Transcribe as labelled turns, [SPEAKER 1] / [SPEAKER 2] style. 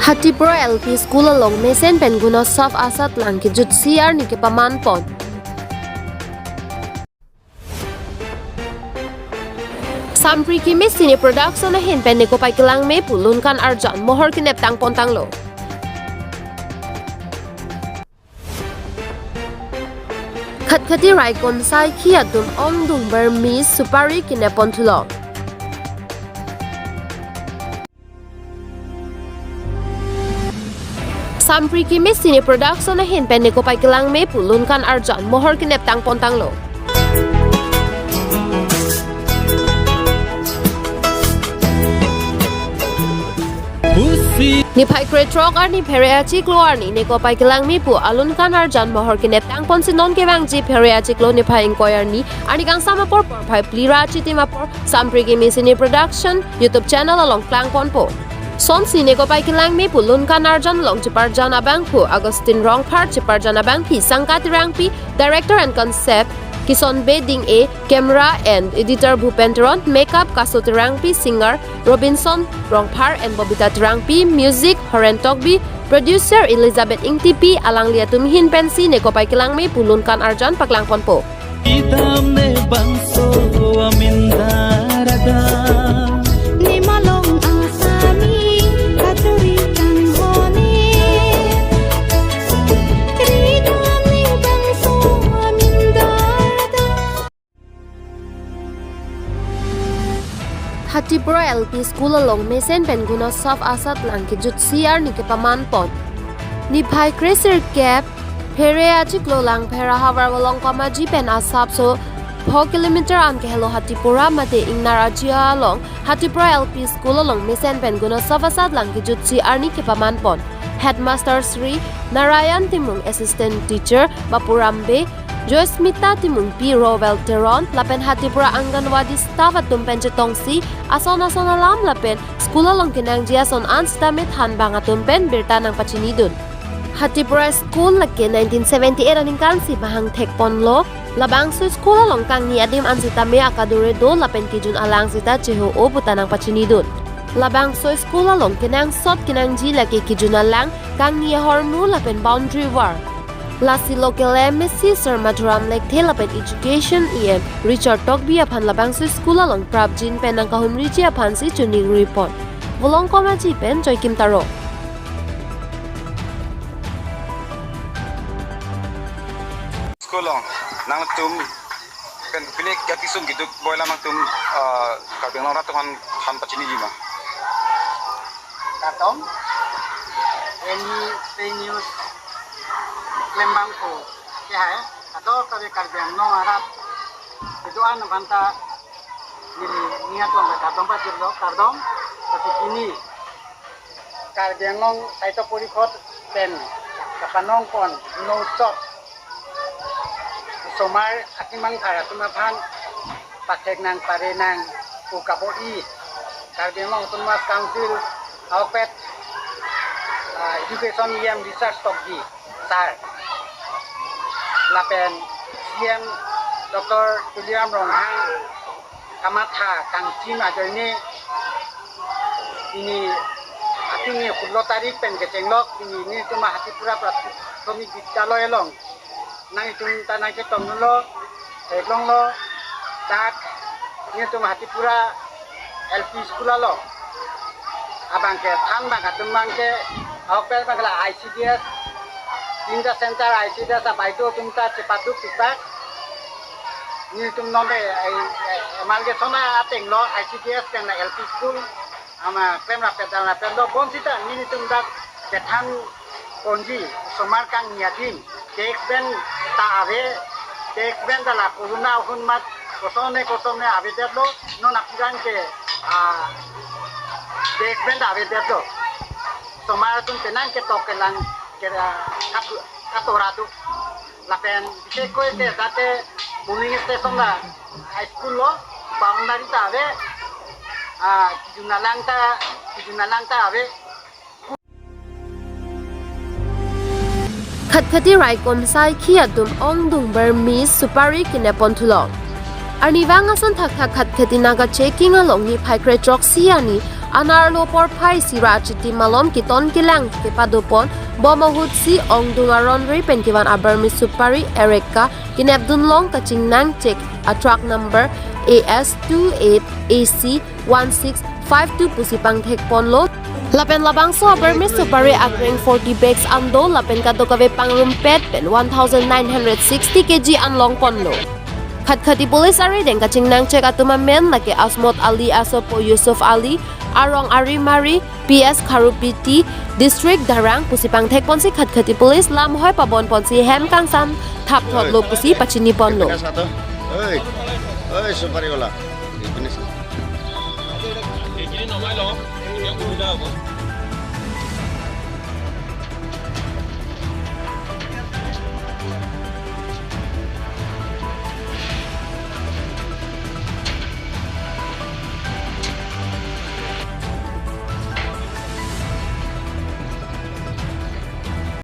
[SPEAKER 1] Hatipura LP School along Mesen Penguna Saf Asat lang kijut CR ni Kipamanpon. Sampri kimi sini production na hin pen ko paikilang me pulun kan arjan mohor kinep tang pontang lo. Khat-khati rai kon sai khia dum om dung Burmese supari kinepon thulo. Sampri kimi sini production na hin pen ko paikilang me pulun kan arjan mohor kinep tang pontang lo. Ni pai kretrok ar ni pheriachi klo ar ni ko pai kilang mi pu alun kan ar jan mohor kinep tang pon sinon ke bang ji pheriachi klo ni pai inquire ni ani gang sama por pai plira chi tima por sampri gi mi sini production YouTube channel along klang pon po son sini ko pai kilang mi pu lun kan ar jan long chipar jana bang pu Agustin Rong Phar chipar jana bang pi sangkat rang pi director and concept Kison Beding A, camera and editor Bhupenteron, makeup Kasut Rangpi, singer Robinson Rongphar and Bobita Rangpi, music Horen Tokbi, producer Elizabeth Ingtipi, alang liatum hin pensi nekopai kilang me pulunkan arjan paklang ponpo.
[SPEAKER 2] Idam ne bangso amindarada
[SPEAKER 3] ni malong asami katuri kan hone idam ne bangso amindarada.
[SPEAKER 1] Hatipura LP School along Mesen Penguna Saf Asat lang kijut CR ni Kipamanpon. Ni Pai Kreser Cap Pheriachi klo lang phera hawar walong kamaji pen asap so 4 kilometer an ke hello Hatipura mate ingnarajia long Hatipura LP School along Mesen Penguna Saf Asat lang kijut CR ni Kipamanpon. Headmaster Sri Narayan Timung Assistant Teacher Bapurambe Joysmita Timung P. Rowell Teron, Lapen Hatipura Anganwadi Staff at Tumpen Chetongsi, Ason alam Lapen, School along Kinang Jiason Anstamit Hanbang at Tumpen, Birta ng Pachinidun. Hatipura School laki 1978 aning kansi Bahang Tekponlo, Labang so School along Kang Niadim Ansitame Akaduredo, Lapen Kijun Alang Sita Cheho O Buta ng Pachinidun. Labang so School along Kinang Sot Kinang Ji laki Kijun Alang, Kang Niahormu Lapen Boundary War. Lasi local MSc Sir Madhuram Lekte Lapen Education EM Richard Tokbi apan labang su school along Prabjin pen ang kahumrichi apan si Chuning report. Volong komaji pen Joy Kim Taro.
[SPEAKER 4] School long nang tum pen pinik yakisum gitu boy lamang tum kabeng long ratongan han pacini jima.
[SPEAKER 5] Katong any news lembang ko kaya atau kare karbeng no arab itu anu kanta niat ko ang katong pa jirlo kardong kasi kini karbeng long saito purikot pen kapanong kon no stop somar atimang thara tumapan patek nang pare nang ukapoi karbeng long tumas council awpet education yam research tokgi sar Lapen Siam Dr. Julian Ronghang Kamatha Kangcim ajo ini atingi 16 tarik pen kecenglok ini cuma Hatipura Prathomik Bidyalaya long nang itung tanah ke tonglo eglong lo tak ini cuma Hatipura LP School lo abang ke than bang atumang ke awpel bangla ICDS Inda Center ICDS apa itu tumta cepatu kita ni tum nombe malge sona ateng lo ICDS kan LP school ama pemra pedala pendo bonsita ni tum dak ketan konji somar kang niatin tek ben ta ave tek ben dala corona hun mat kosone ave detlo non apiran ke tek ben ave detlo somar tum tenan ke tokelan kera katorado lapen bise ko ite date buning station la high school lo boundary ta ave junalang ta ave
[SPEAKER 1] Khat-khati rai kon sai khia dum ong dung Burmese supari kinepon thulo. Arniwang ason thak khat-khati naga checking along ni Pai Kretrok Siani Anarlo por phai sira chiti malom kiton kilang ke padupon bomahut si ong dungaron ri penkiwan abermi supari ereka kinabdun long kachingnang check a truck number AS28AC 1652 pusipang thekponlo lapen labang so abermi supari agreng 40 bags ando lapen kadokave pangrumpet pen 1960 kg anlong ponlo Khat-khati pulis ari deng kachingnang check atuma men lake Asmot Ali asopo Yusuf Ali Arong Arimari PS Karupiti District Darang pusipang thekponsi khat-khati pulis lam hoy pabon ponsi hem kangsan thap thot lo pusi pachini ponlo
[SPEAKER 6] Oi, oi, supari wala.
[SPEAKER 2] Ini nomai lo, yang udah